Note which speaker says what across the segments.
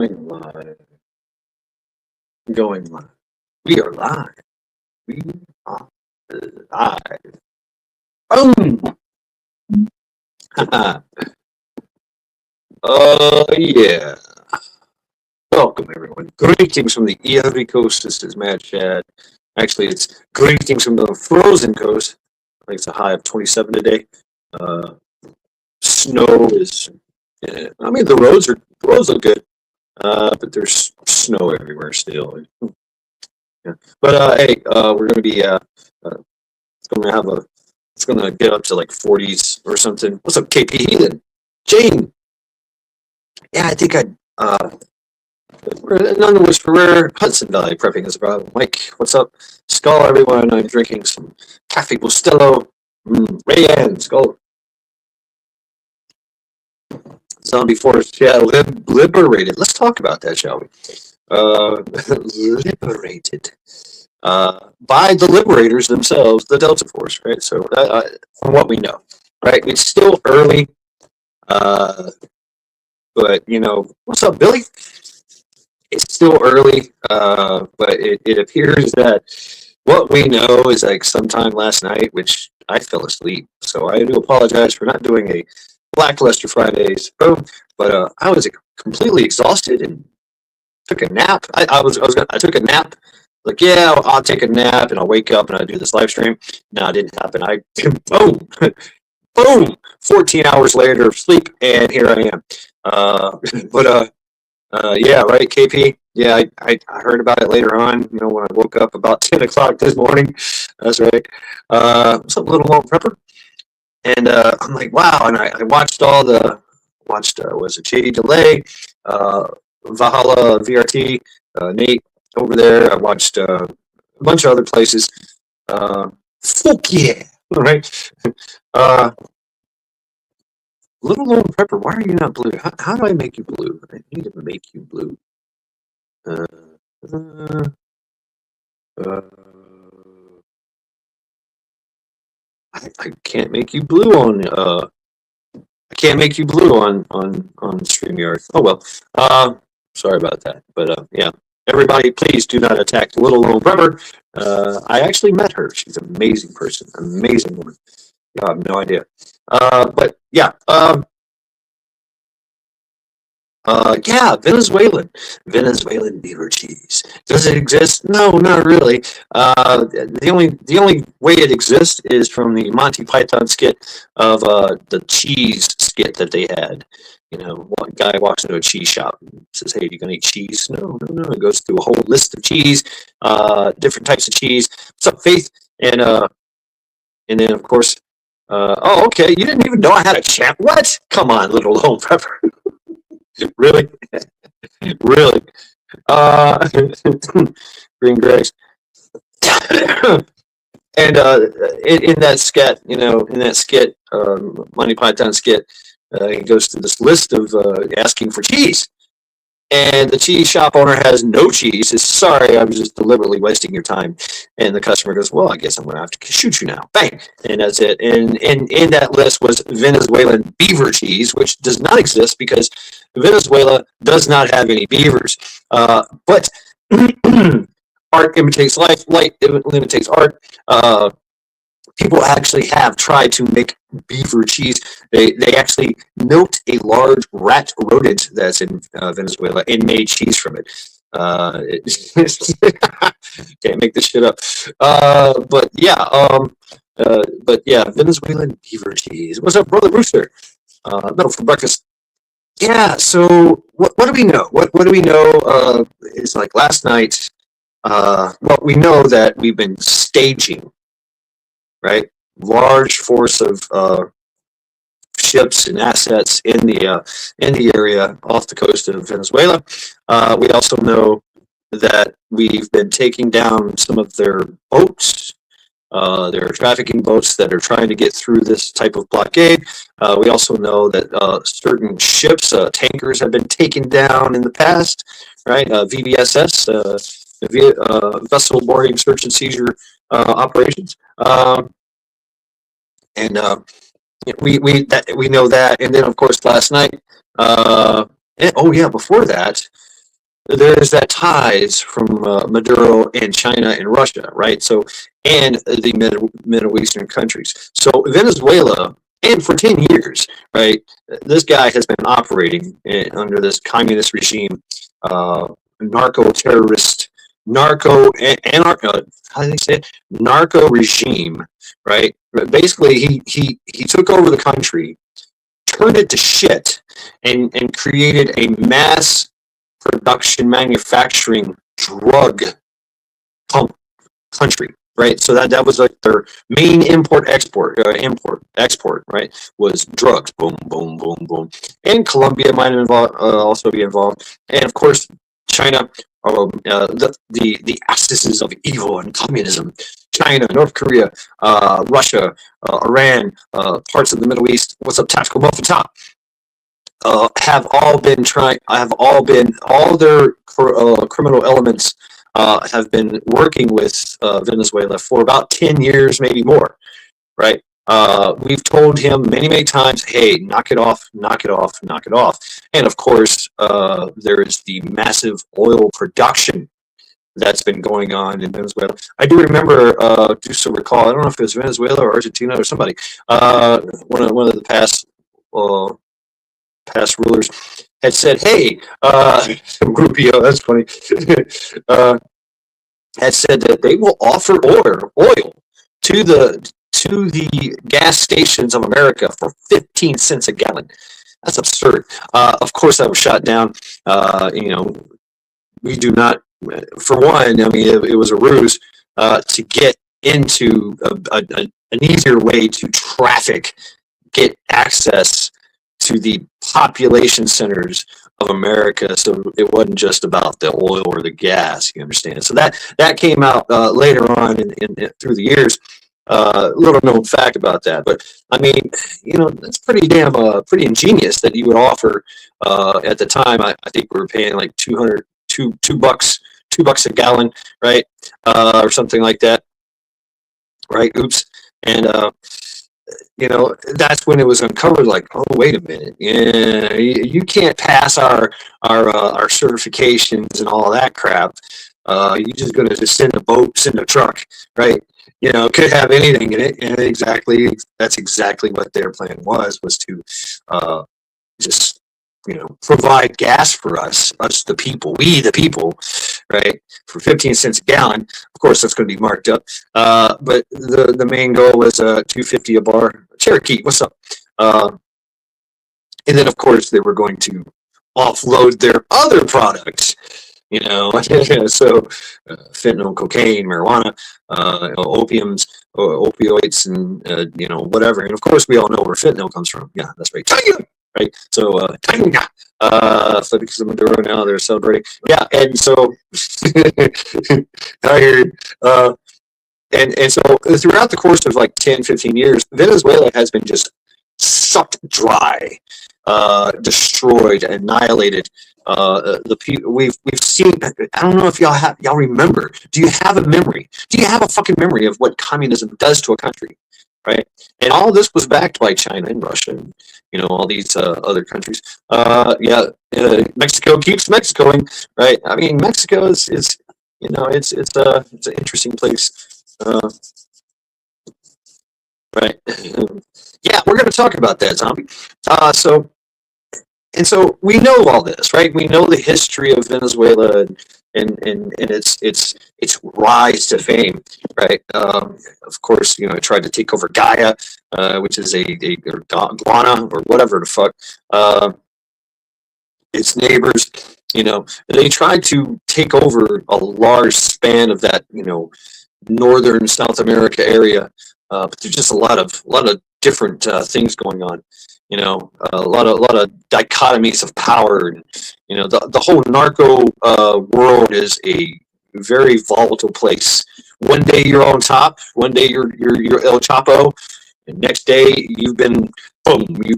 Speaker 1: Going live. Going live. We are live. We are live. Boom! Yeah. Welcome, everyone. Greetings from the Erie Coast. This is Mad Chad. Actually, it's greetings from the frozen coast. I think it's a high of 27 today. Uh, Snow is. I mean, the roads look good, but there's snow everywhere still. Yeah. But hey, we're gonna be it's gonna have a it's gonna get up to like 40s or something. What's up, KP Heathen? Jane? Yeah, I think none of which for Hudson Valley prepping is a problem. Mike, what's up? Skull, everyone. I'm drinking some Cafe Bustelo. Rayanne, Skull. Zombie Forest, yeah, liberated. Let's talk about that, shall we? Liberated. By the liberators themselves, the Delta Force, right? So, from what we know, right? It's still early, but what's up, Billy? It's still early, but it appears that what we know is like sometime last night, which I fell asleep. So I do apologize for not doing a Blackluster Fridays, but I was completely exhausted and took a nap. I took a nap. Like, yeah, I'll take a nap and I'll wake up and I'll do this live stream. No, it didn't happen. I boom, boom. 14 hours later of sleep, and here I am. But yeah, right, KP. Yeah, I heard about it later on. When I woke up about 10 o'clock this morning. That's right. What's up, little Lone Prepper? And I'm like, wow. And I watched was it JD Delay, Valhalla VRT, Nate over there. I watched a bunch of other places. Fuck yeah, right? Little Lone Prepper, why are you not blue? How do I make you blue? I need to make you blue. I can't make you blue on I can't make you blue on StreamYard. Oh well. Sorry about that. But yeah. Everybody, please do not attack Little Lone Prepper. I actually met her. She's an amazing person. Amazing woman. I have no idea. But yeah. Yeah, Venezuelan beaver cheese. Does it exist? No, not really. The only way it exists is from the Monty Python skit of the cheese skit that they had. One guy walks into a cheese shop and says, "Hey, you gonna eat cheese?" No, no, no. It goes through a whole list of cheese, different types of cheese. What's up, Faith? And then of course, oh, okay. You didn't even know I had a champ. What? Come on, little Lone Pepper. Really? Really? Green Grace. And in that skit, Monty Python skit, he goes through this list of asking for cheese. And the cheese shop owner has no cheese. Says, "Sorry, I'm just deliberately wasting your time." And the customer goes, "Well, I guess I'm going to have to shoot you now." Bang! And that's it. And in that list was Venezuelan beaver cheese, which does not exist because Venezuela does not have any beavers. But art imitates life. Light imitates art. People actually have tried to make beaver cheese. They actually milked a large rat rodent that's in Venezuela and made cheese from it. Can't make this shit up. But yeah, Venezuelan beaver cheese. What's up, brother Rooster? Metal for breakfast. Yeah. So what do we know? What do we know? Is like last night. Well, we know that we've been staging, right? Large force of ships and assets in the area off the coast of Venezuela. We also know that we've been taking down some of their boats. There are trafficking boats that are trying to get through this type of blockade. We also know that certain ships, tankers, have been taken down in the past, right? VBSS, vessel boarding search and seizure operations. And we know that. And then, of course, last night, oh yeah, before that, there's that ties from Maduro and China and Russia, right? So, and the Middle Eastern countries. So Venezuela, and for 10 years, right, this guy has been operating under this communist regime, uh, narco terrorist, how do they say it? Narco regime, right? But basically, he took over the country, turned it to shit, and created a mass production manufacturing drug pump country, right? So that was like their main import export, right? Was drugs. Boom, boom, boom, boom. And Colombia might also be involved, and of course China. The axis of evil and communism. China, North Korea, Russia, Iran, parts of the Middle East. What's up, Tactical Muffin Top? All their criminal elements have been working with Venezuela for about 10 years, maybe more, right? We've told him many, many times, hey, knock it off, knock it off, knock it off. And of course, there is the massive oil production that's been going on in Venezuela. I do remember, just to recall, I don't know if it was Venezuela or Argentina or somebody, one of the past rulers had said, "Hey, Rubio, that's funny," had said that they will offer oil to the gas stations of America for 15 cents a gallon. That's absurd. Of course, that was shot down. We do not. For one, I mean, it was a ruse to get into an easier way to get access to the population centers of America, so it wasn't just about the oil or the gas. You understand? So that came out later on in through the years. Little known fact about that, but I mean, it's pretty ingenious that you would offer. At the time, I think we were paying like $2 a gallon, right, or something like that, right? Oops, and that's when it was uncovered. Like, oh, wait a minute, yeah, you can't pass our certifications and all that crap. You're just gonna just send a boat, send a truck, right? Could have anything in it, and that's exactly what their plan was to just provide gas for us the people, we the people, right, for 15 cents a gallon. Of course, that's going to be marked up, but the main goal was $2.50 a bar. Cherokee, what's up? And then of course they were going to offload their other products. So fentanyl, cocaine, marijuana, opiums, opioids, and whatever. And of course, we all know where fentanyl comes from. Yeah, that's right. China, right? So China. So because of Maduro now, they're celebrating. Yeah, and so I heard. And so throughout the course of like 10, 15 years, Venezuela has been just sucked dry, destroyed, annihilated. The people we've seen. I don't know if y'all remember. Do you have a memory? Do you have a fucking memory of what communism does to a country, right? And all this was backed by China and Russia, and all these other countries. Mexico keeps Mexicoing, right? I mean, Mexico is it's an interesting place. Right. Yeah, we're going to talk about that, zombie. So we know all this, right? We know the history of Venezuela and its rise to fame, right? Of course, it tried to take over Gaia, which is or Guana or whatever the fuck. Its neighbors, they tried to take over a large span of that, northern South America area. But there's just a lot of different things going on. A lot of dichotomies of power, and the whole narco world is a very volatile place. One day you're on top, one day you're El Chapo, and next day you've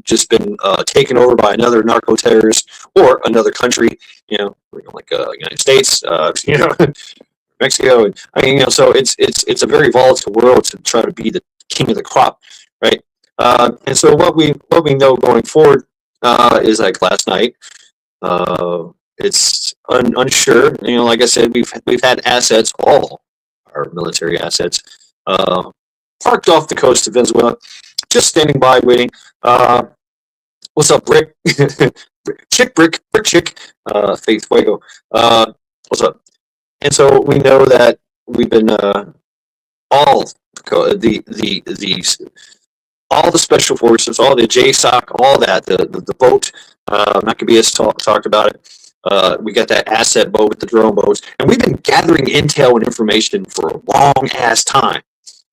Speaker 1: just been taken over by another narco terrorist or another country, like United States, Mexico, and I mean, so it's a very volatile world to try to be the king of the crop, right? And so what we know going forward is like last night, It's unsure. Like I said, we've had assets, all our military assets, uh, parked off the coast of Venezuela, just standing by waiting. What's up, Brick? Brick Chick, Faith Fuego. What's up? And so we know that we've been all the all the special forces, all the JSOC, all that, the boat. Maccabeus talked about it. We got that asset boat with the drone boats, and we've been gathering intel and information for a long ass time,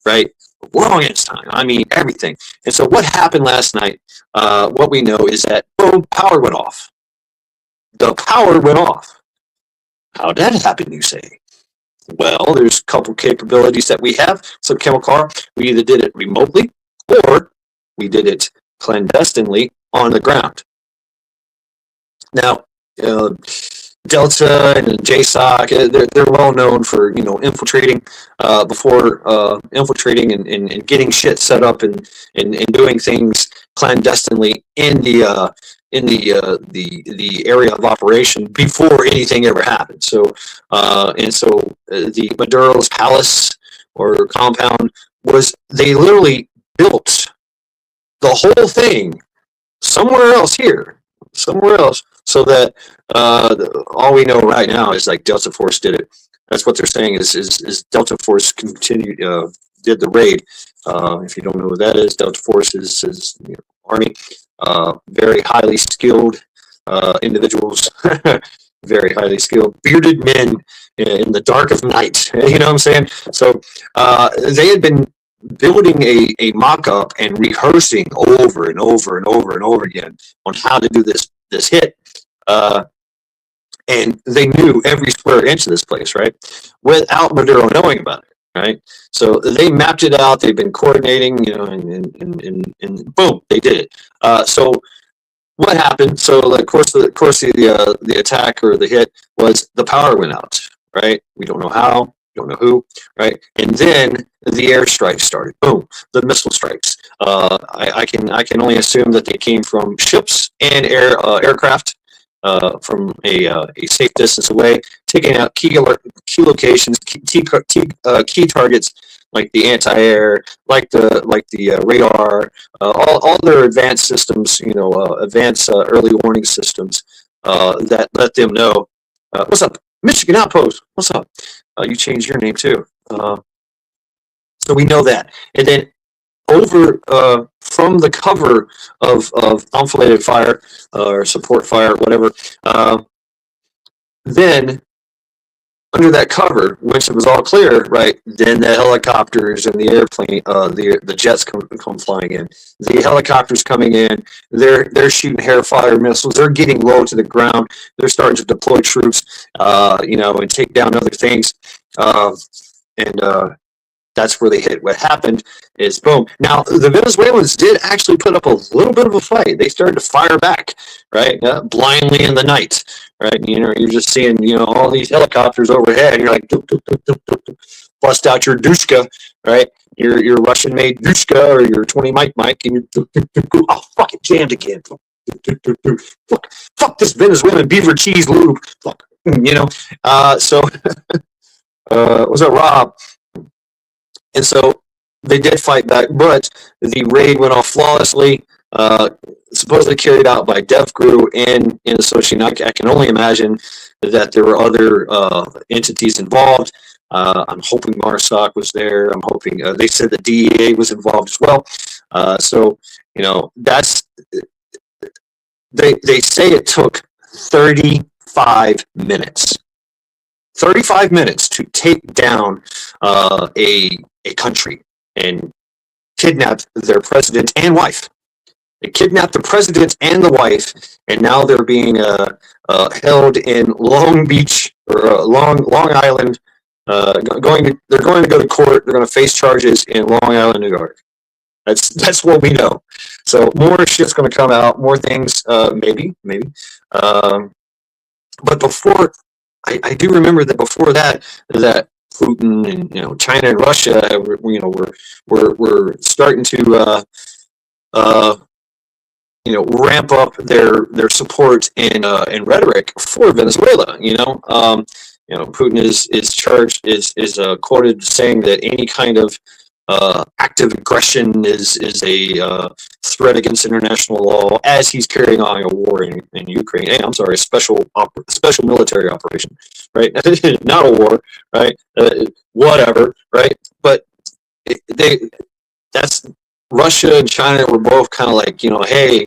Speaker 1: right? Long ass time. I mean, everything. And so, what happened last night? What we know is that boom, power went off. The power went off. How did that happen? You say? Well, there's a couple capabilities that we have. So, Chemical Car, we either did it remotely or we did it clandestinely on the ground. Now, uh, Delta and JSOC, they're well known for infiltrating before infiltrating and getting shit set up and doing things clandestinely in the area of operation before anything ever happened. So the Maduro's palace or compound was, they literally built the whole thing somewhere else here, somewhere else, so that all we know right now is like Delta Force did it. That's what they're saying is Delta Force continued did the raid. If you don't know what that is, Delta Force is Army, very highly skilled individuals, very highly skilled bearded men in the dark of night. You know what I'm saying? So they had been building a mock-up and rehearsing over and over and over and over again on how to do this hit. Uh, and they knew every square inch of this place, right? Without Maduro knowing about it, right? So they mapped it out. They've been coordinating, and boom, they did it. So what happened? So, like, of course, the attack or the hit was the power went out, right? We don't know how, don't know who, right? And then the airstrikes started. Boom, the missile strikes. I can only assume that they came from ships and aircraft from a safe distance away, taking out key locations, key targets like the anti-air, like the radar, all their advanced systems, advanced early warning systems that let them know. What's up, Michigan Outpost? What's up? You changed your name too. So we know that, and then over from the cover of enfiladed fire or support fire, whatever. Then under that cover, once it was all clear, right? Then the helicopters and the airplane, the jets come flying in. The helicopters coming in, they're shooting hair fire missiles. They're getting low to the ground. They're starting to deploy troops, and take down other things. And that's where they hit. What happened is boom. Now the Venezuelans did actually put up a little bit of a fight. They started to fire back, right, blindly in the night, right. You're just seeing all these helicopters overhead. And you're like, doop, doop, doop, doop, doop, bust out your Dushka, right, your Russian made Dushka or your 20 mic, and you oh, fuck, it jammed again. Fuck this Venezuelan Beaver cheese lube. Fuck, so what's up, Rob? And so they did fight back, but the raid went off flawlessly, supposedly carried out by DevGru and in association. I can only imagine that there were other entities involved. I'm hoping MARSOC was there. I'm hoping they said the DEA was involved as well. So that's they say it took 35 minutes. 35 minutes to take down a country and kidnap their president and wife. They kidnapped the president and the wife, and now they're being held in Long Beach or Long Island. They're going to go to court. They're going to face charges in Long Island, New York. That's what we know. So more shit's going to come out. More things, maybe. But before. I do remember that before that Putin and China and Russia were starting to ramp up their support and rhetoric for Venezuela. Putin is charged is quoted saying that any kind of active aggression is a threat against international law as he's carrying on a war in Ukraine. Hey, I'm sorry, special military operation, right? Not a war, right? Whatever, right? But they that's Russia and China were both kind of like, hey,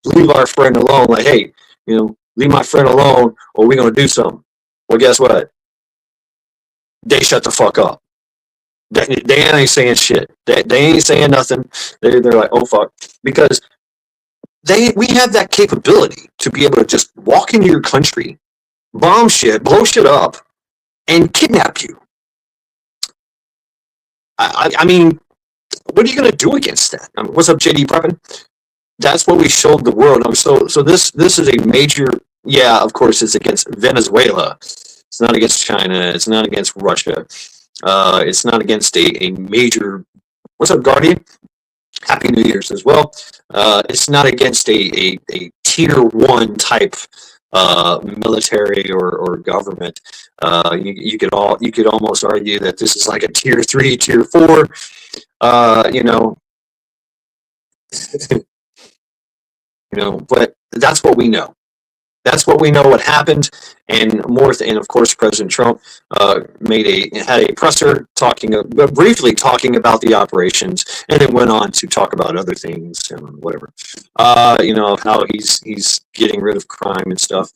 Speaker 1: leave our friend alone. Like, hey, leave my friend alone, or we're gonna do something. Well, guess what? They shut the fuck up. They ain't saying shit. They ain't saying nothing. They're like, oh fuck, because we have that capability to be able to just walk into your country, bomb shit, blow shit up, and kidnap you. I mean, what are you gonna do against that? What's up, JD Preppin? That's what we showed the world. So this is a major. Yeah, of course, it's against Venezuela. It's not against China. It's not against Russia. It's not against a major. What's up, Guardian? Happy New Year's as well. It's not against a tier one type military or government. You could almost argue that this is like a tier 3, tier 4. But that's what we know. That's what we know. What happened, and more. And of course, President Trump had a presser briefly talking about the operations, and then went on to talk about other things and whatever. How he's getting rid of crime and stuff.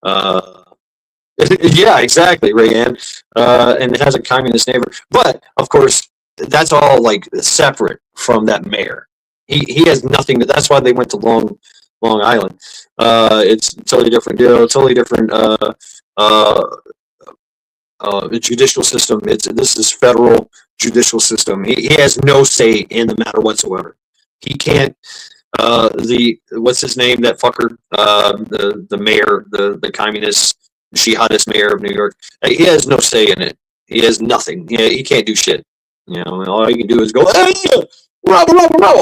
Speaker 1: Yeah, exactly, Rayanne. And it has a communist neighbor, but of course, that's all like separate from that mayor. He has nothing. That's why they went to Long Island. It's a totally different deal, totally different judicial system. This is federal judicial system. He has no say in the matter whatsoever. He can't. What's his name? That fucker. The mayor, the communist jihadist mayor of New York. He has no say in it. He has nothing. He can't do shit. All he can do is go,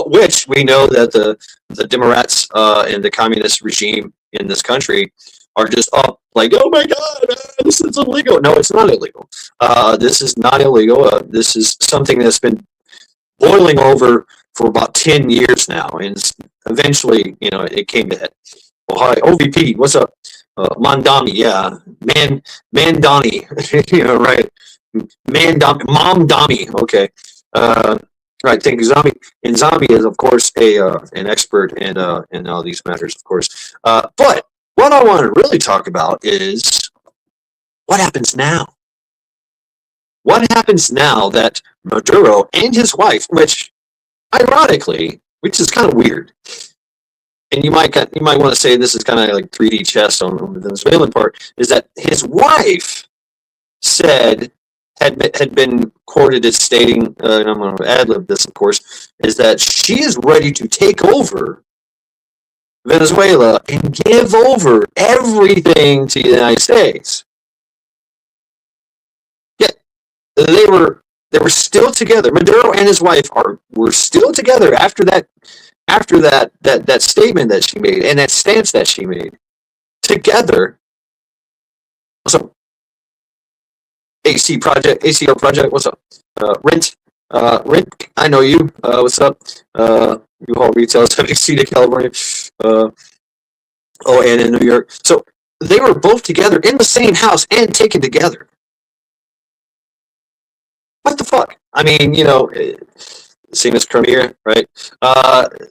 Speaker 1: which we know that the Democrats and the communist regime in this country are just up like, oh my god, this is illegal. No, it's not illegal. This is not illegal. This is something that's been boiling over for about 10 years now, and eventually, it came to head. Oh, hi, OVP, what's up? Mandami, yeah, Mandani, right? Mom Dami, okay. Right, thank you, Zombie. And Zombie is, of course, an expert in all these matters, of course. But what I want to really talk about is what happens now. What happens now that Maduro and his wife, which, ironically, which is kind of weird, and you might want to say this is kind of like 3D chess on the Venezuelan part, is that his wife said. Had been quoted as stating, and I'm going to ad-lib this, of course, is that she is ready to take over Venezuela and give over everything to the United States. Yet they were still together. Maduro and his wife were still together after that statement that she made and that stance that she made together. So. ACR project, what's up? Rent, I know you. What's up? U-Haul Retail, 70 to California. And in New York. So they were both together in the same house and taken together. What the fuck? I mean, same as Crimea, right?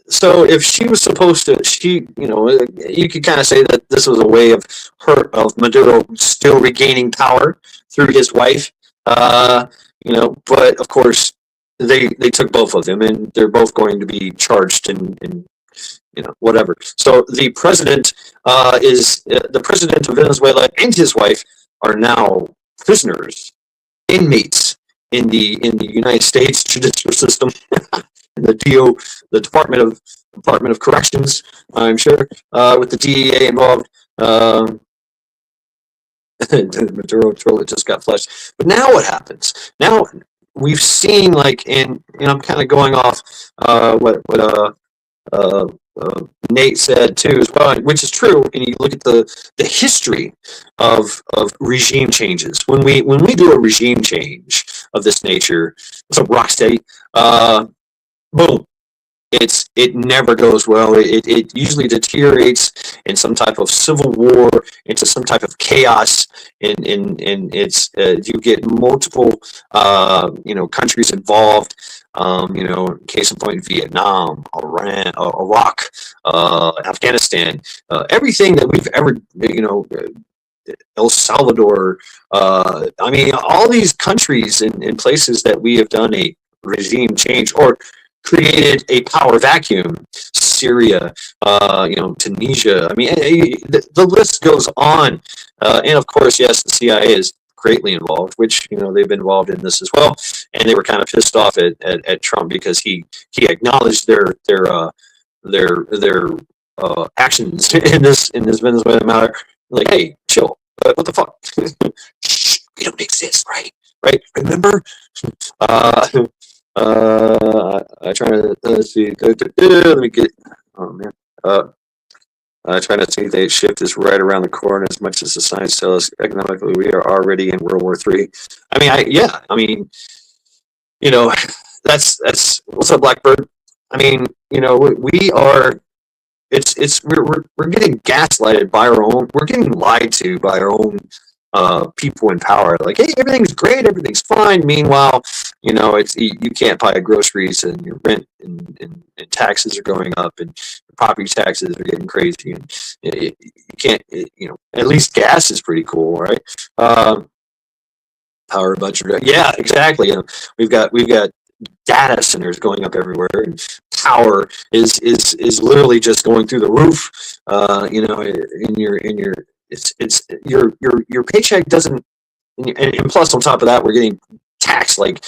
Speaker 1: So if she was supposed to, you could kind of say that this was a way of Maduro still regaining power through his wife, but of course they took both of them, and they're both going to be charged and whatever. So the president the president of Venezuela and his wife are now prisoners, inmates in the United States judicial system, the Department of Corrections, I'm sure, with the DEA involved. Maduro troll just got flushed. But now what happens? Now we've seen, like, and I'm kind of going off what Nate said too as well, which is true. And you look at the history of regime changes. When we do a regime change of this nature, what's up, Rocksteady? Boom, it never goes well. It usually deteriorates in some type of civil war, into some type of chaos, and it's you get multiple countries involved. Case in point, Vietnam, Iran, Iraq, Afghanistan, everything that we've ever El Salvador. I mean, all these countries and places that we have done a regime change or created a power vacuum. Syria, Tunisia. I mean, the list goes on. And of course, yes, the CIA is greatly involved, which they've been involved in this as well. And they were kind of pissed off at Trump because he acknowledged their actions in this Venezuelan matter. Like, hey, chill. What the fuck? Shh, we don't exist, right? Right? Remember? I try to see. Let me get. Oh man. I try to see the shift is right around the corner. As much as the science tells us, economically, we are already in World War III. I mean, I mean, that's what's up, Blackbird. I mean, we are. We're getting gaslighted by our own. We're getting lied to by our own people in power. Like, hey, everything's great, everything's fine. Meanwhile, it's you can't buy groceries, and your rent and taxes are going up, and property taxes are getting crazy, and you can't. At least gas is pretty cool, right? Power budget, yeah, exactly. We've got data centers going up everywhere, and power is literally just going through the roof. In your it's your paycheck doesn't, and plus on top of that, we're getting taxed like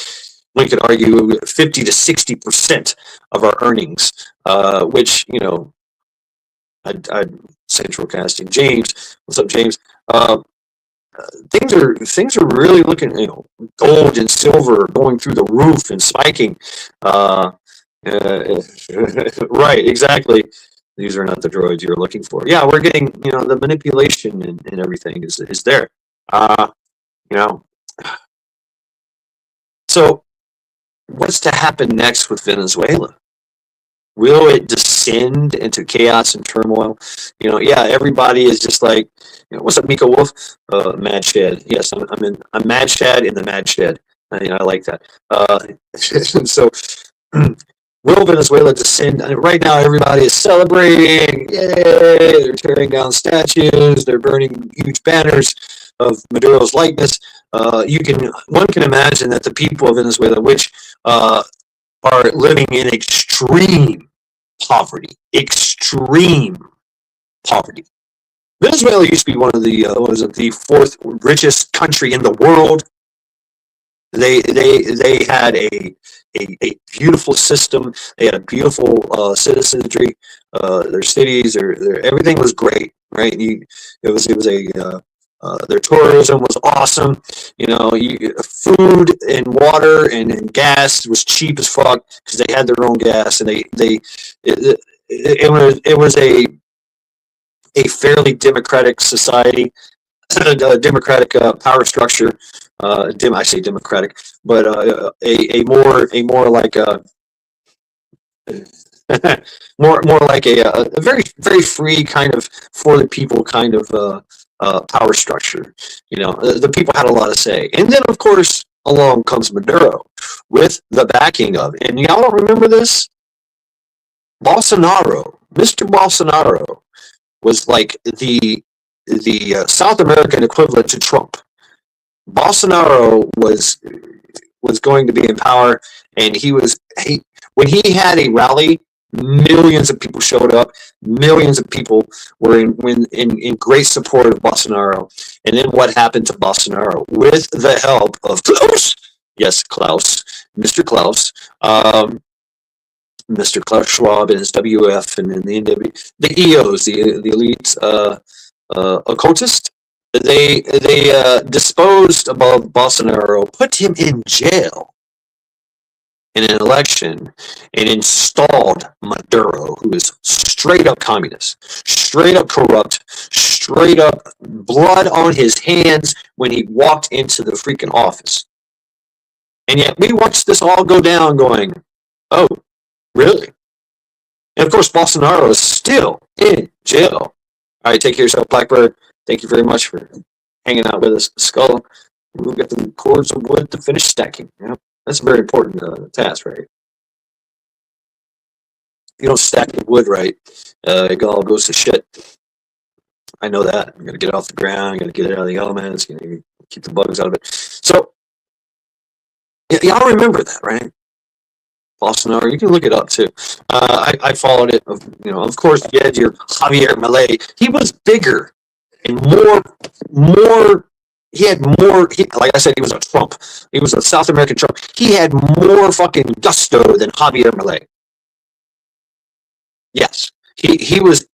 Speaker 1: we could argue 50 to 60% of our earnings, which I central casting James. What's up, James? Things are really looking, gold and silver going through the roof and spiking. Right, exactly. These are not the droids you're looking for. Yeah, we're getting, the manipulation and everything is there. Uh, you know, so what's to happen next with Venezuela? Will it descend into chaos and turmoil? Yeah, everybody is just like, what's up, Miko Wolf? Mad Shed. Yes, I'm Mad Shad in the Mad Shed. I like that. So, will Venezuela descend? Right now, everybody is celebrating. Yay! They're tearing down statues. They're burning huge banners of Maduro's likeness. One can imagine that the people of Venezuela, which are living in extreme poverty. Venezuela used to be one of the fourth richest country in the world. They had a beautiful system. They had a beautiful citizenry. Their cities, their everything was great, right? Their tourism was awesome. Food and water and gas was cheap as fuck because they had their own gas, and it was a fairly democratic society, a democratic power structure. I say democratic, but a more like a more like a very very free kind of for the people kind of power structure. The people had a lot of say, and then of course along comes Maduro with the backing of, and y'all don't remember this, Bolsonaro. Mr. Bolsonaro was like the South American equivalent to Trump. Bolsonaro was going to be in power, and when he had a rally, millions of people showed up. Millions of people were in great support of Bolsonaro. And then what happened to Bolsonaro? With the help of Klaus, yes, Klaus, Mr. Klaus, Mr. Klaus Schwab and his WF and the NW, the EOs, the elite occultist. They disposed of Bolsonaro, put him in jail, in an election and installed Maduro, who is straight up communist, straight up corrupt, straight up blood on his hands when he walked into the freaking office. And yet we watched this all go down going, oh, really? And of course, Bolsonaro is still in jail. All right, take care of yourself, Blackbird. Thank you very much for hanging out with us, Skull. We'll get the cords of wood to finish stacking. Yeah, that's a very important task, right? If you don't stack the wood right, it all goes to shit. I know that. I'm gonna get it off the ground. I'm gonna get it out of the elements. Gonna keep the bugs out of it. So, y'all remember that, right? Bolsonaro. You can look it up too. I followed it. Of course, you had your Javier Milei. He was bigger and more. He had more. Like I said, he was a Trump. He was a South American Trump. He had more fucking gusto than Javier Milei. Yes, he was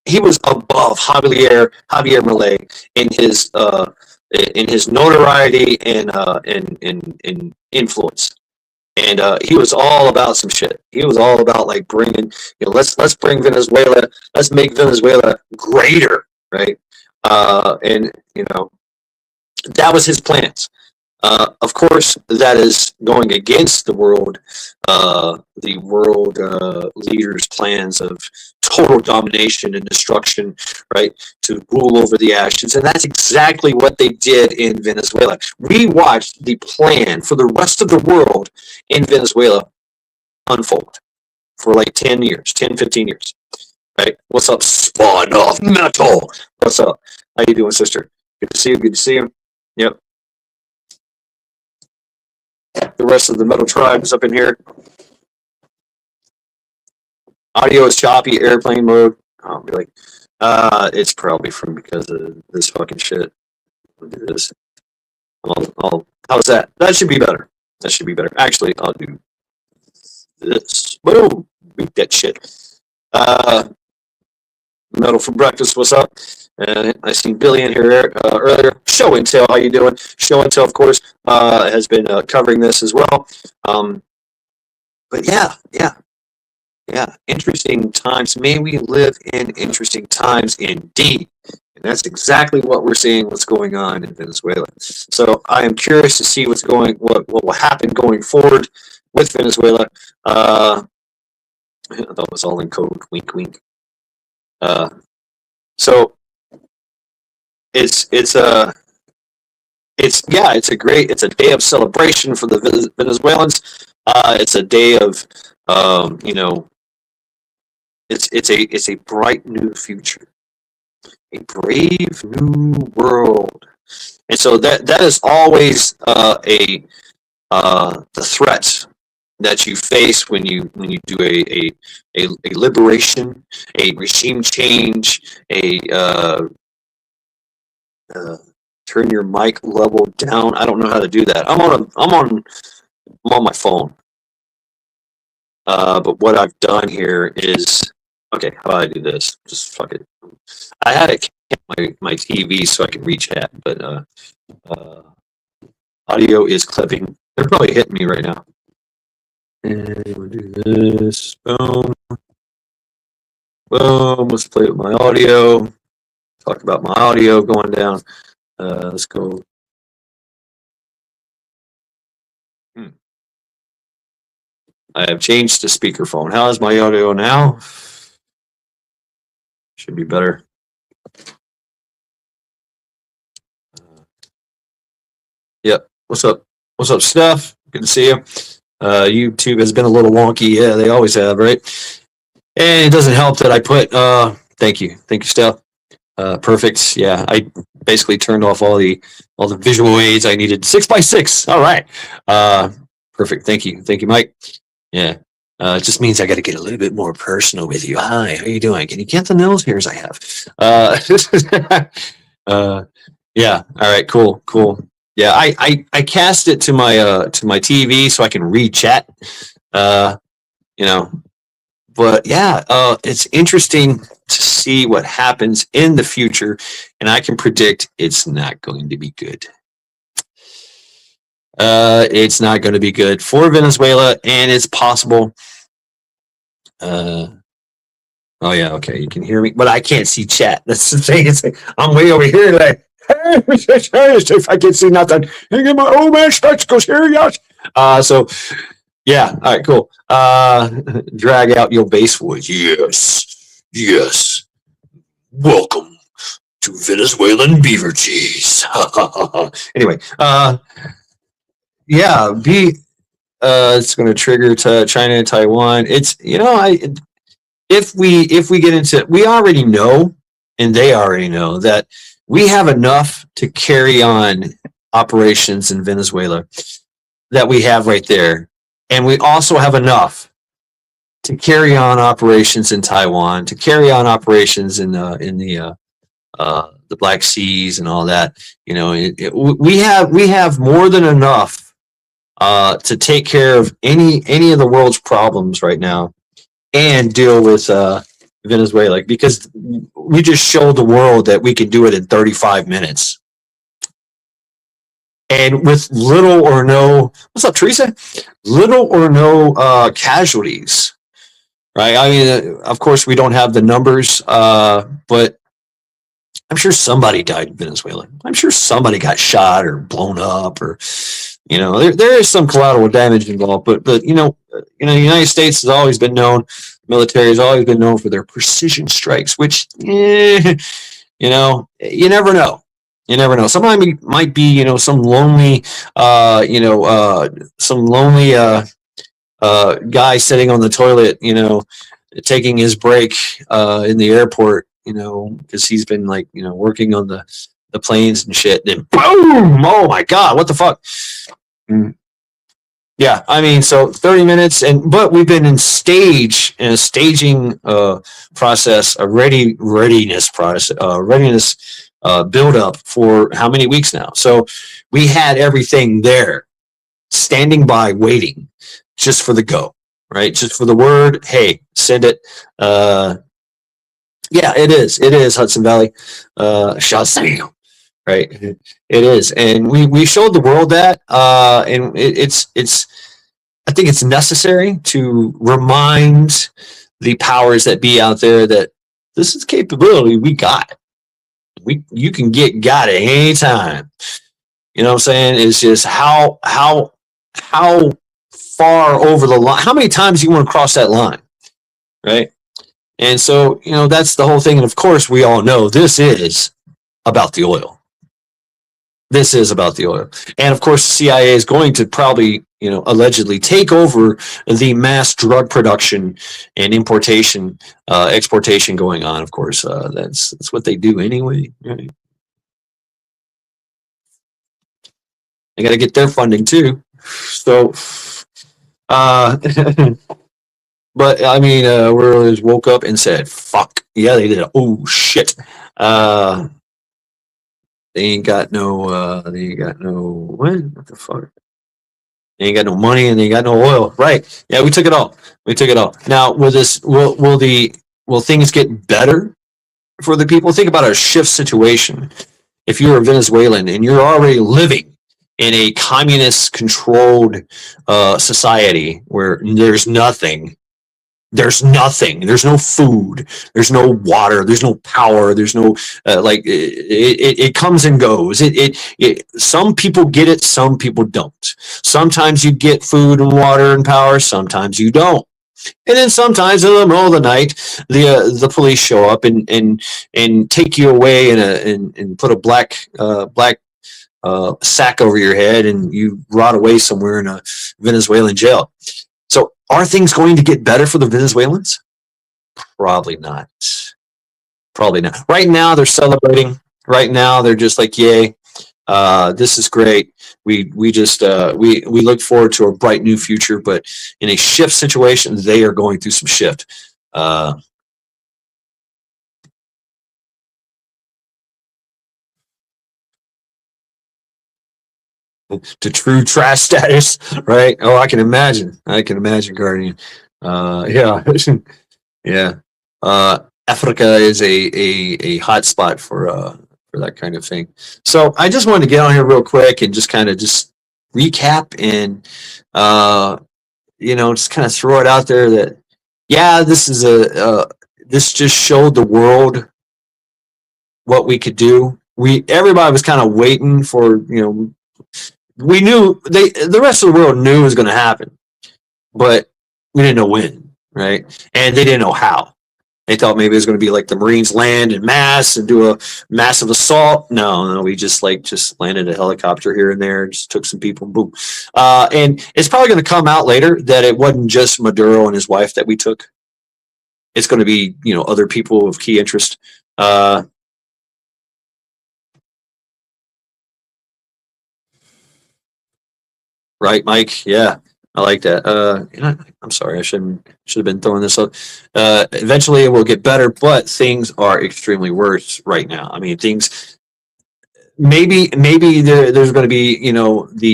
Speaker 1: above Javier Milei in his notoriety and influence. And he was all about some shit. He was all about like bringing, let's bring Venezuela, let's make Venezuela greater, right? And that was his plans. Of course, that is going against the world leaders' plans of total domination and destruction, right? To rule over the ashes, and that's exactly what they did in Venezuela. We watched the plan for the rest of the world in Venezuela unfold for like 10 years, 10, 15 years, right? What's up, Spawn of Metal? What's up? How you doing, sister? Good to see you. Good to see you. Yep. The rest of the metal tribe is up in here. Audio is choppy, airplane mode. Oh, really? It's probably because of this fucking shit. I'll do this. How's that? That should be better. That should be better. Actually, I'll do this. Boom! Beat that shit. Metal for breakfast. What's up? I seen Billy in here earlier. Show and Tell, how you doing? Show and Tell, of course, has been covering this as well. But yeah. Interesting times. May we live in interesting times indeed. And that's exactly what we're seeing. What's going on in Venezuela? So I am curious to see what will happen going forward with Venezuela. That was all in code. Wink, wink. So it's a day of celebration for the Venezuelans. It's a day of it's a bright new future, a brave new world, and so that is always the threat that you face when you do a liberation, a regime change, turn your mic level down. I don't know how to do that. I'm on my phone. But what I've done here is, okay, how do I do this? Just fuck it. I had it my TV so I can reach chat, but audio is clipping. They're probably hitting me right now. And we'll do this. Boom. Boom. Let's play with my audio. Talk about my audio going down. Let's go. I have changed to speakerphone. How is my audio now? Should be better. Yep. What's up? What's up, Steph? Good to see you. YouTube has been a little wonky. Yeah, they always have, right? And it doesn't help that I put. Thank you, Steph. Perfect. Yeah, I basically turned off all the visual aids I needed. 6x6. All right. Perfect. Thank you, Mike. Yeah. It just means I got to get a little bit more personal with you. Hi, how you doing? Can you get the nose hairs I have? Yeah. All right. Cool. Yeah. I cast it to my TV so I can read chat. But yeah, it's interesting to see what happens in the future, and I can predict it's not going to be good. It's not going to be good for Venezuela, and it's possible. Uh, oh yeah, okay, you can hear me, but I can't see chat. That's the thing. It's like, I'm way over here, like, hey, if I can see nothing, I get my old man starts goes here, yes. So yeah, all right, cool. Drag out your bass voice. Yes, yes. Welcome to Venezuelan beaver cheese. Anyway, yeah, it's going to trigger to China and Taiwan. It's I if we get into we already know, and they already know that we have enough to carry on operations in Venezuela that we have right there, and we also have enough to carry on operations in Taiwan, to carry on operations in the Black Seas and all that. We have more than enough to take care of any of the world's problems right now and deal with Venezuela, because we just showed the world that we can do it in 35 minutes. And with little or no, what's up, Teresa? Little or no casualties, right? I mean, of course, we don't have the numbers, but I'm sure somebody died in Venezuela. I'm sure somebody got shot or blown up, or there is some collateral damage involved. But the United States has always been known, military has always been known for their precision strikes, which you never know. You never know. Somebody might be some lonely guy sitting on the toilet, taking his break in the airport, because he's been working on the planes and shit. Then boom! Oh my god! What the fuck? Mm. Yeah, I mean, so 30 minutes, but we've been in a staging process, a readiness process, readiness build up for how many weeks now? So we had everything there, standing by, waiting, just for the go, right? Just for the word. Hey, send it. Yeah, it is Hudson Valley, Shazam, right? It is, and we showed the world that, and it's. I think it's necessary to remind the powers that be out there that this is capability we got. You can got it anytime. You know what I'm saying? It's just how far over the line. How many times you want to cross that line, right? And so that's the whole thing. And of course, we all know this is about the oil. This is about the oil. And of course, the CIA is going to probably, allegedly take over the mass drug production and importation, exportation going on. Of course, that's what they do anyway. Right? They got to get their funding too. So, but I mean, we woke up and said, "Fuck yeah, they did." Oh shit. They ain't got no. They ain't got no. What the fuck? They ain't got no money and they ain't got no oil. Right? Yeah, we took it all. We took it all. Now, will things get better for the people? Think about a shift situation. If you're a Venezuelan and you're already living in a communist-controlled society where there's nothing. There's nothing. There's no food. There's no water. There's no power. There's no it comes and goes. Some people get it. Some people don't. Sometimes you get food and water and power. Sometimes you don't. And then sometimes in the middle of the night, the police show up and take you away and put a black sack over your head and you rot away somewhere in a Venezuelan jail. So are things going to get better for the Venezuelans? Probably not. Probably not. Right now they're celebrating. Right now they're just like, yay, this is great. We look forward to a bright new future. But in a shift situation, they are going through some shift. To true trash status, right? Oh, I can imagine. Guardian. Yeah, yeah. Africa is a hot spot for that kind of thing. So I just wanted to get on here real quick and just kind of recap and uh, just kind of throw it out there that yeah, this just showed the world what we could do. We Everybody was kind of waiting for we knew the rest of the world knew it was going to happen, but we didn't know when, right? And they didn't know how. They thought maybe it was going to be like the Marines land in mass and do a massive assault. No, no, we just landed a helicopter here and there, just took some people, and boom. And it's probably going to come out later that it wasn't just Maduro and his wife that we took. It's going to be other people of key interest. Uh, right, Mike? Yeah, I like that. I'm sorry, should have been throwing this up. Eventually, it will get better, but things are extremely worse right now. I mean, things maybe there's going to be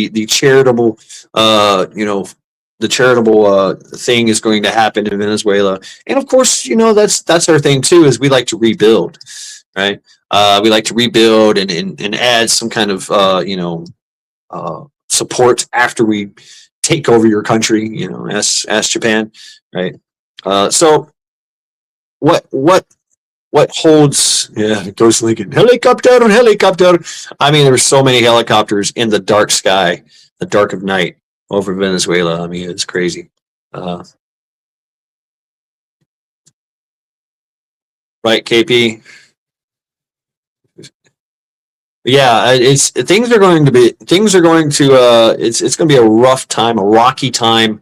Speaker 1: the charitable the charitable thing is going to happen in Venezuela, and of course that's our thing too is we like to rebuild, right? We like to rebuild and add some kind of support after we take over your country, ask Japan, right? So what what holds Ghost Lincoln helicopter. I mean, there were so many helicopters in the dark sky, the dark of night over Venezuela. I mean, it's crazy. Uh, right, KP? Yeah, it's things are going to it's going to be a rough time, a rocky time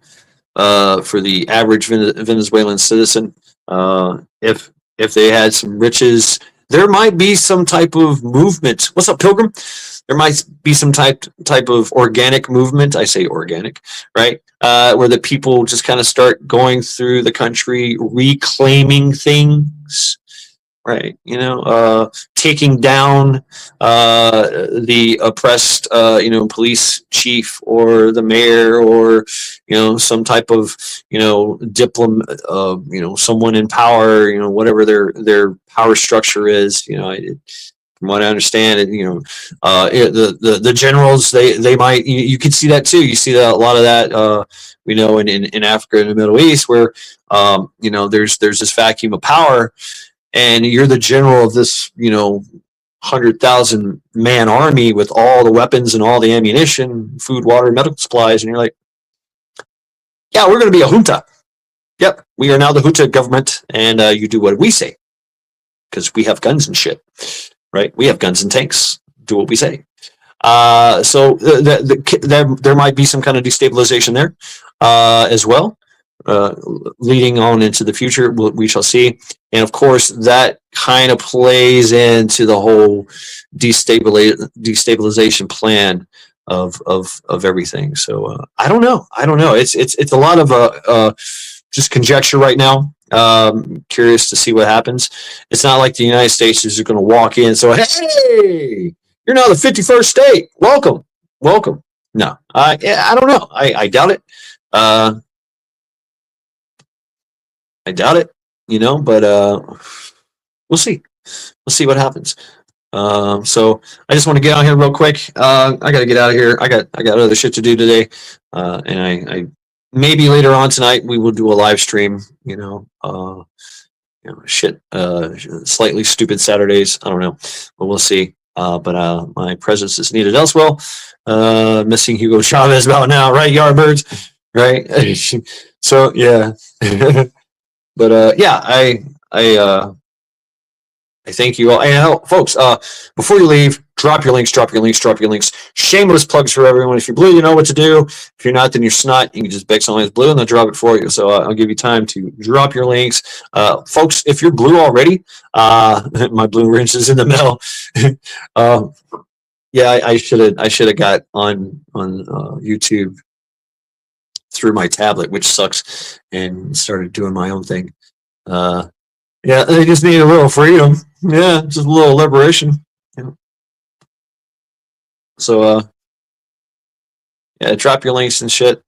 Speaker 1: for the average Venezuelan citizen. If they had some riches, there might be some type of movement. What's up, Pilgrim? There might be some type of organic movement. I say organic, right? Where the people just kind of start going through the country, reclaiming things, right? Taking down the oppressed police chief or the mayor or some type of diplomat, someone in power, whatever their power structure is. From what I understand, the generals they might you can see that too. You see that a lot of that in Africa and the Middle East where there's this vacuum of power and you're the general of this 100,000 man army with all the weapons and all the ammunition, food, water, medical supplies, and you're like, yeah, we're going to be a junta. Yep, we are now the junta government, and you do what we say because we have guns and shit, right? We have guns and tanks. Do what we say. So there might be some kind of destabilization there as well, uh, leading on into the future. We shall see. And of course, that kind of plays into the whole destabilization plan of everything. So I don't know. I don't know. It's a lot of just conjecture right now. Curious to see what happens. It's not like the United States is going to walk in. So hey, you're now the 51st state. Welcome, welcome. No, yeah, I don't know. I doubt it. Uh, I doubt it. But we'll see. We'll see what happens. So I just want to get on here real quick. I got to get out of here. I got other shit to do today, and I maybe later on tonight we will do a live stream. Shit, slightly stupid Saturdays. I don't know, but we'll see. But my presence is needed elsewhere. Missing Hugo Chavez about now, right? Yardbirds, right? So yeah, but yeah, I thank you all. And folks, before you leave, drop your links, drop your links, drop your links. Shameless plugs for everyone. If you're blue, you know what to do. If you're not, then you're snot. You can just beg someone who's blue and they'll drop it for you. So I'll give you time to drop your links. Folks, if you're blue already, my blue wrench is in the mail. uh, yeah, I should have got on YouTube through my tablet, which sucks, and started doing my own thing. Uh, yeah, they just need a little freedom. Yeah, just a little liberation. Yeah. So, yeah, drop your links and shit.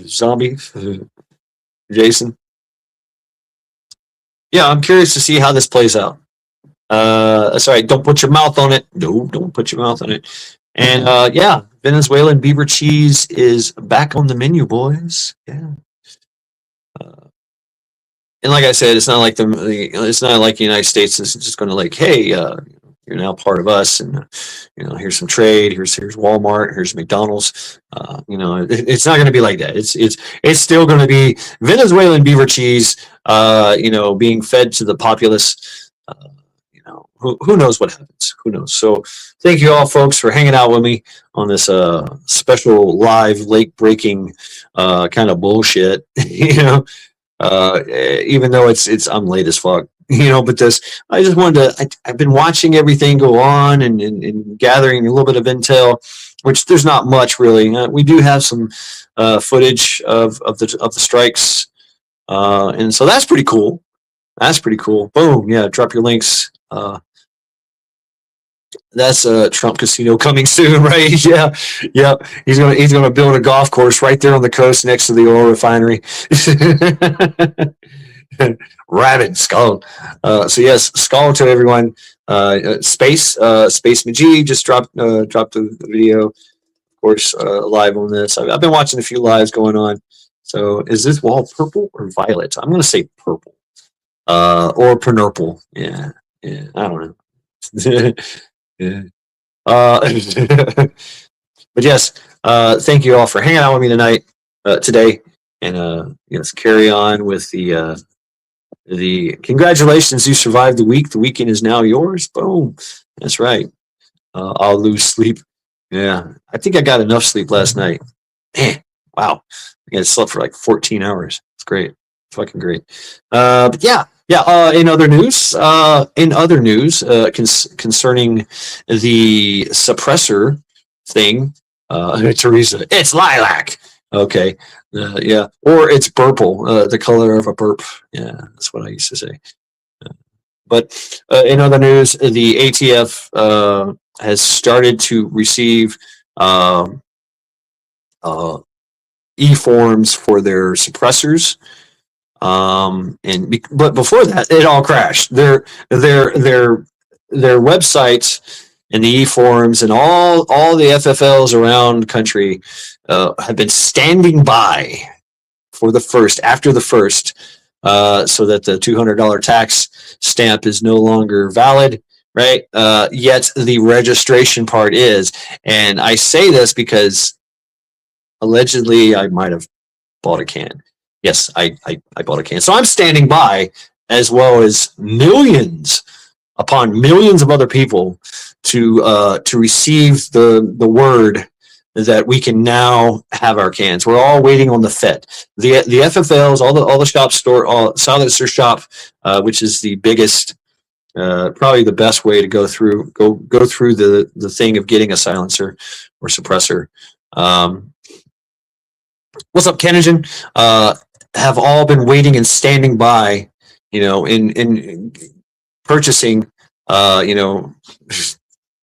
Speaker 1: Zombie, Jason. Yeah, I'm curious to see how this plays out. Sorry, don't put your mouth on it. No, don't put your mouth on it. And yeah, Venezuelan beaver cheese is back on the menu, boys. Yeah. And like I said, it's not like it's not like the United States is just going to like, hey, you're now part of us, and here's some trade, here's Walmart, here's McDonald's. It's not going to be like that. It's still going to be Venezuelan beaver cheese, being fed to the populace. Who knows what happens? Who knows? So thank you all, folks, for hanging out with me on this special live lake breaking kind of bullshit. Even though I'm late as fuck, but I just wanted to, I've been watching everything go on and gathering a little bit of intel, which there's not much really. We do have some footage of the strikes, and so that's pretty cool. That's pretty cool. Boom. Yeah. Drop your links. That's a Trump casino coming soon, right? Yeah, yeah. He's gonna build a golf course right there on the coast next to the oil refinery. Rabid skull. So yes, skull to everyone. Space Majid just dropped the video, of course, live on this. I've been watching a few lives going on. So is this wall purple or violet? I'm gonna say purple, or purple. Yeah, yeah. I don't know. Yeah. But yes, thank you all for hanging out with me today, and yes, carry on with the congratulations, you survived the week. The weekend is now yours. Boom. That's right. I'll lose sleep. Yeah, I think I got enough sleep last night. Man, wow. I slept for like 14 hours. It's great. Fucking great. But yeah. Yeah. In other news, concerning the suppressor thing, Teresa, it's lilac. Okay. Yeah. Or it's purple, the color of a burp. Yeah, that's what I used to say. But in other news, the ATF has started to receive e-forms for their suppressors. But before that, it all crashed. Their websites and the e-forums and all the FFLs around the country have been standing by for after the first, so that the $200 tax stamp is no longer valid. Right? Yet the registration part is, and I say this because allegedly I might have bought a can. Yes, I bought a can. So I'm standing by, as well as millions upon millions of other people, to receive the word that we can now have our cans. We're all waiting on the Fed. The FFLs, all the silencer shop, which is the biggest, probably the best way to go through the thing of getting a silencer or suppressor. What's up, Kennedy? Have all been waiting and standing by, in purchasing,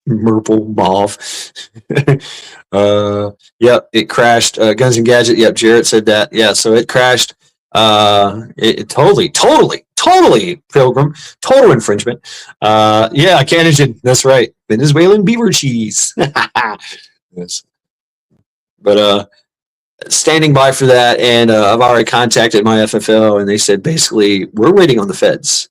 Speaker 1: Merple Mauve. Yep, it crashed. Guns and Gadget. Yep, Jarrett said that. Yeah, so it crashed. It totally, Pilgrim, total infringement. Yeah, Kennedy. That's right. Venezuelan beaver cheese. Yes. But standing by for that, and I've already contacted my FFL, and they said basically we're waiting on the feds.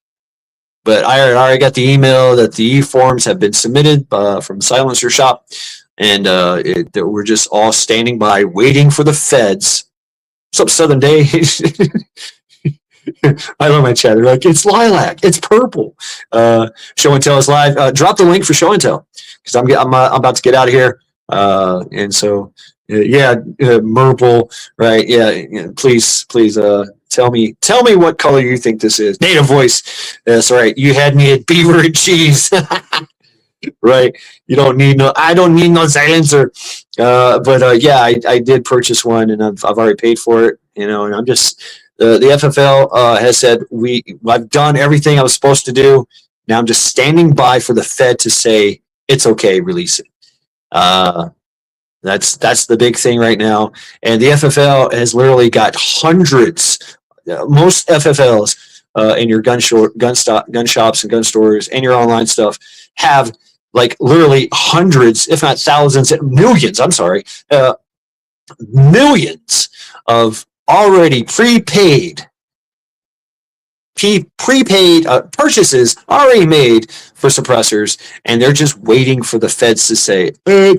Speaker 1: But I already got the email that the e-forms have been submitted from Silencer Shop, and we're just all standing by, waiting for the feds. What's up, Southern Day? I love my chat. They're like, it's lilac, it's purple. Show and Tell is live. Drop the link for Show and Tell, because I'm about to get out of here, and so. Yeah, Merple, right? Yeah, please, tell me what color you think this is. Native voice. That's right. You had me at beaver and cheese, right? I don't need no silencer. But yeah, I did purchase one, and I've already paid for it. And I'm just the FFL has said I've done everything I was supposed to do. Now I'm just standing by for the Fed to say it's okay, release it. That's the big thing right now. And the FFL has literally got hundreds. Most FFLs in your gun shops and gun stores and your online stuff have like literally hundreds, if not thousands, millions. I'm sorry, millions of already prepaid purchases already made for suppressors, and they're just waiting for the feds to say, yeah,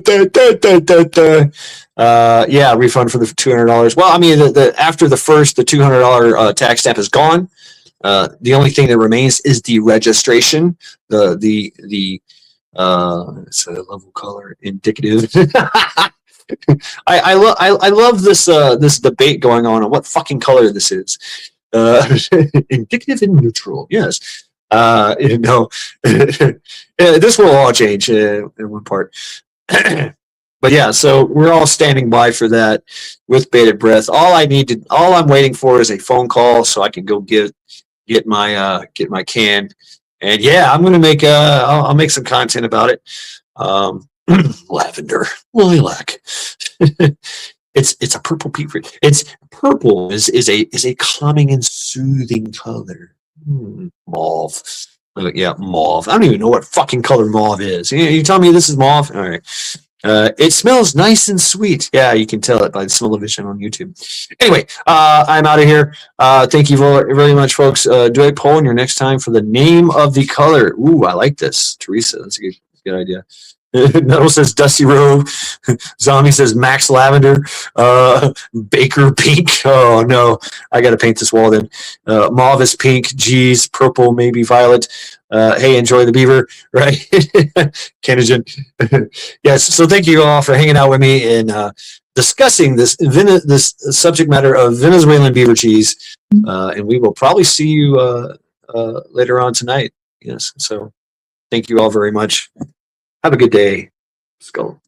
Speaker 1: refund for the $200. Well, I mean, after the $200 tax stamp is gone, the only thing that remains is the registration, it's a level color indicative. I love this debate going on what fucking color this is. Indicative and neutral, yes. This will all change in one part. But yeah, so we're all standing by for that with bated breath. All I'm waiting for is a phone call so I can go get my can. And yeah, I'm gonna make I'll make some content about it. Lavender, lilac. It's a purple beaver. It's purple is a calming and soothing color. Mauve. Yeah, mauve. I don't even know what fucking color mauve is. You tell me this is mauve? All right. It smells nice and sweet. Yeah, you can tell it by the smell-o-vision on YouTube. Anyway, I'm out of here. Thank you very much, folks. Do a poll in your next time for the name of the color. Ooh, I like this. Teresa, that's a good idea. Metal says Dusty Robe. Zombie says Max Lavender. Baker Pink. Oh, no. I got to paint this wall then. Mauve is pink. Geez, purple, maybe violet. Hey, enjoy the beaver, right? Kenogen. Yes, so thank you all for hanging out with me and discussing this subject matter of Venezuelan beaver cheese. And we will probably see you later on tonight. Yes, so thank you all very much. Have a good day. Let's go.